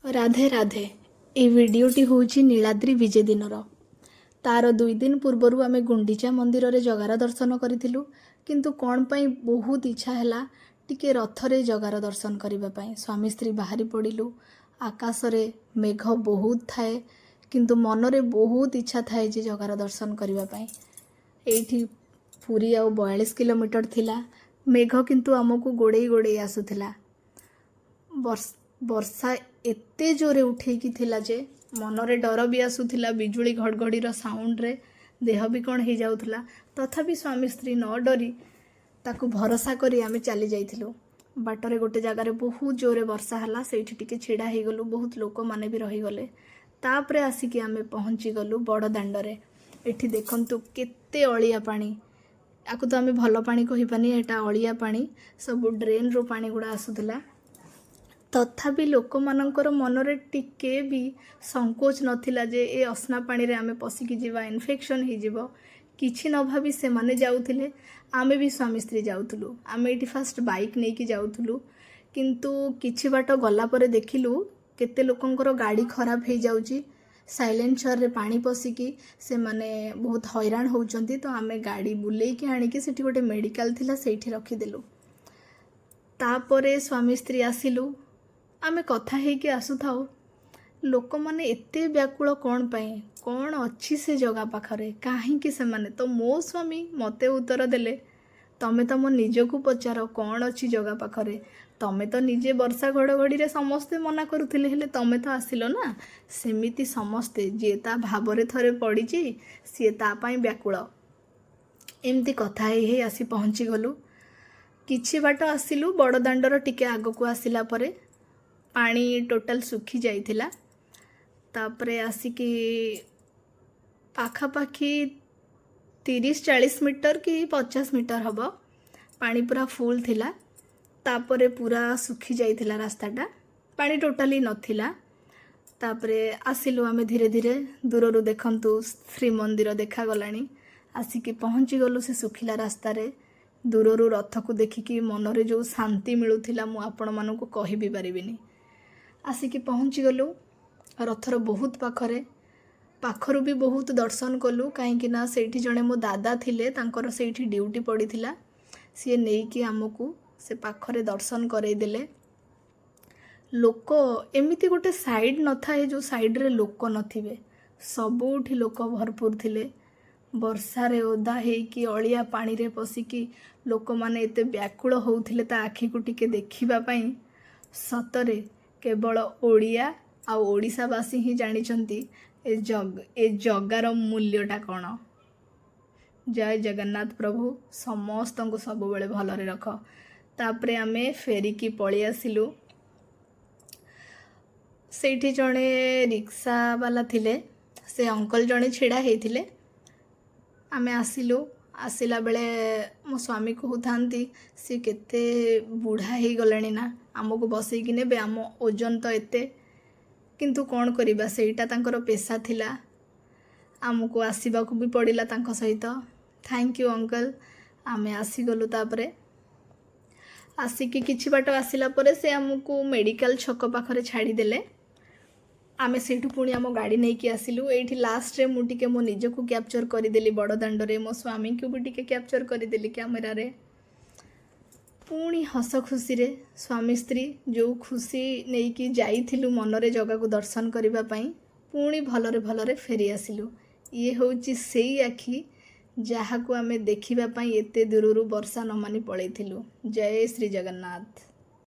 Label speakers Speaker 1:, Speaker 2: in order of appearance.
Speaker 1: राधे राधे। ये वीडियोटी होउची नीलाद्री विजे दिनर। तार 2 दिन पूर्वर आमे गुंडीचा मंदिर रे जगार दर्शन करिथिलु, किंतु कोन पई बहुत इच्छा हैला टिके रथरे जगार दर्शन करिबा पई स्वामी स्त्री बाहरी पड़िलु। आकाश रे मेघ बहुत थाए, किंतु मन रे बहुत इच्छा थाए जे जगार दर्शन करिबा पई। एठी पुरी आ 42 किलोमीटर थिला। मेघ किंतु आमको गोड़े गोड़े आसुथिला। वर्षा एते जोरे उठेकी थिला जे मनरे डर भी आसुथिला। बिजुली घड़घड़ीर साउंड रे देह भी कौन हो जाउथिला। तथापि स्वामी स्त्री न डरी ताकू भरोसा करी आमे चली जाइथिलु। बाटरे गोटे जगार बहुत जोरे वर्षा हला, सेठी टिके छिड़ा ही गलु। बहुत लोक माने भी रही गले। तापरे आसिकी आमे पहुंची गलु बड़ दांडरे। एठी देखंतु केते अळिया पानी। आकु तो आमे भलो पानी कहि पानी, एटा अळिया पानी। सब ड्रेन रो पानी गुडा आसुथिला। तथापि लोक मानकर मनरे टिके भी संकोच नथिला जे ए असना पानी रे आमे पसिकी जीवा, इन्फेक्शन ही जीवो। किछि न भाबी से माने जाउथिले, आमे भी स्वामी स्त्री जाउथुलु। आमे एठी फास्ट बाइक नेकी जाउथुलु, किंतु किछि बाट गला परे देखिलु केते लोकंकर गाड़ी खराब हे जाउची। साइलेंसर रे पानी पसिकी से माने बहुत हैरान होउचंती। तो आमे गाड़ी बुलेई के आनी के सेठी गोटे मेडिकल थिला, सेठी रखी देलु। तापरे स्वामी स्त्री आसिलु। आमे कथा हे के आसु थाओ, लोक माने एते व्याकुल कोन पई, कोन अच्छी से जगह पाखरे, काहे कि से माने। तो मो स्वामी मते उत्तर देले, तमे तो मो निजो को पचारो कोन अच्छी जगह पाखरे। तमे तो निजे वर्षा घड़घड़ी रे समस्ते मना करुथिले, हेले तमे तो आसिलो ना। सेमिति समस्ते जे ता भाबरे थरे पड़ीची सी ता पई व्याकुल। एमती कथा हे आसी पहुंची गलु। किछि बाट आसिलु, बड़ दांडर टिके आगकू आसिला परे पानी टोटल सुखी जाइथिला। तापरे आसिकी पाखापाखी 30-40 मीटर कि 50 मीटर हबो पानी पूरा फुल थिला। तापरे पूरा सुखी जाइथिला रास्ताटा, पानी टोटली नथिला। तापरे आसिलु आमे धीरे धीरे। दूररु देखंतु श्री मंदिर देखा गलानी। आसिकी पहुंची गलु से सुखिला रास्ता रे। दूररु रथ को देखिकी मनरे जो शांति मिलुथिला मु आपण मानकु कहि भी परिबिनी। आसिकी पहुंची गलु रथर बहुत पाखरे। पाखरु भी बहुत दर्शन कलु, कहीं ना सेठी जणे मो दादा थिले, तांकर सेठी ड्यूटी पड़ीथिला। सी नेकी आमको से पाखरे दर्शन करई देले। लोक एमिति गोटे साइड न थाए जो साइड रे लोक नथिबे, सबुठी लोक भरपूर थिले। वर्षा रे ओदा हेकी अळिया पानी रे पसिकी लोक माने एते व्याकुल होउथिले ता आखी को टिके देखिबा पई। सतरे केवल ओडिया आ ओडिशावासी ही जानिचंती ए जगार मूल्यटा कौन। जय जगन्नाथ प्रभु समस्त को सब बेले भलरे रख। तापरे आमे फेरिकी पळी आसिलु। सेठी जणे रिक्शा वाला थिले, से अंकल जणे छिड़ा हेथिले। आमे आसिलु। आसिला बेले मो स्वामी कहउथांती सी केते बुढ़ा ही गलेनी ना, आमको बसई कि नेबे, आम ओजन तो एते। किंतु कौन करिबा, सेटा तांकर पेशा थिला। आमको आसीबाकू भी पड़िला तांको सहित। Thank you uncle. आमे आसीगलु। तापरे आसिकी किछि बाट आसिला परे से आमको मेडिकल छक पाखरे छाड़ी देले। आमे सेठू पुणी आम गाड़ी नहीं कि आसिलु। एठी लास्ट रे मु टिके मो निज को कैप्चर करिदेली बड़ दांडरे। मो स्वामी को भी टिके कैप्चर करिदेली कैमरा रे। पुणी हस खुशी रे स्वामी स्त्री जो खुशी नहीं कि जाइथिलु मनरे जगह को दर्शन करिबा पई, पुणी भलरे भलरे फेरी आसिलु। ये होउची सेई आखी जहा को आमे देखिबा पई एते दूररु वर्षा न मानी पळैथिलु। जय श्री जगन्नाथ।